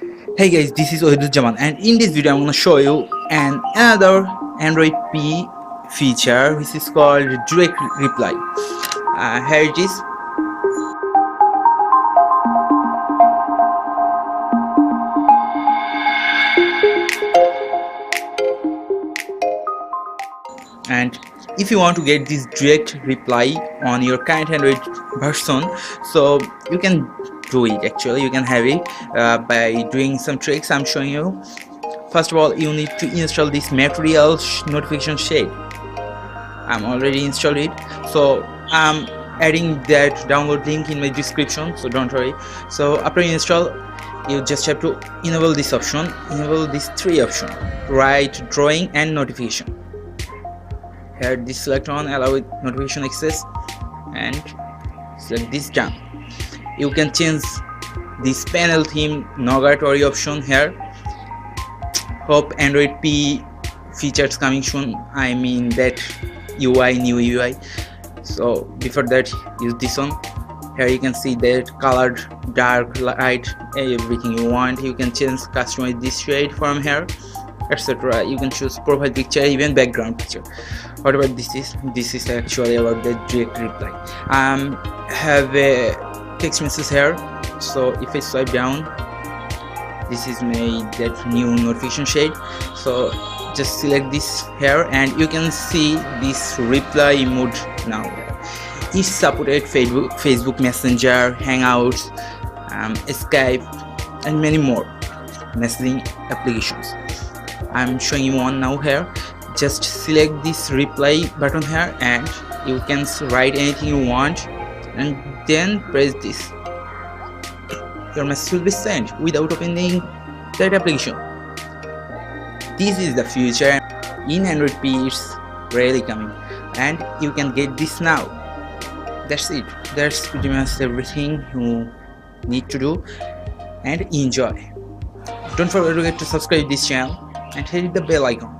Hey guys, this is Jaman, and in this video I'm gonna show you another Android P feature which is called direct reply. Here it is. And if you want to get this direct reply on your current Android version, so you can do it. Actually, you can have it by doing some tricks I'm showing you. First of all, you need to install this material notification shade. I'm already installed it, so I'm adding that download link in my description, so don't worry. So after you install, you just have to enable this option, enable these three options: write, drawing and notification. Here this select on allow with notification access and select this done. You can change this panel theme Nougat or option here. Hope Android P features coming soon. I mean that UI, new UI. So before that, use this one. Here you can see that colored, dark, light, everything you want. You can change, customize this shade from here, etc. You can choose profile picture, even background picture. Whatever this is actually about the direct reply. Have a text message here. So if I swipe down, this is my that new notification shade. So just select this here and you can see this reply mode now. It's supported Facebook Messenger, Hangouts, Skype and many more messaging applications. I'm showing you one now here. Just select this reply button here and you can write anything you want and then press this. Your message will be sent without opening that application. This is the future in Android P. It's really coming and you can get this now. That's it. That's pretty much everything you need to do and enjoy. Don't forget to subscribe this channel and hit the bell icon.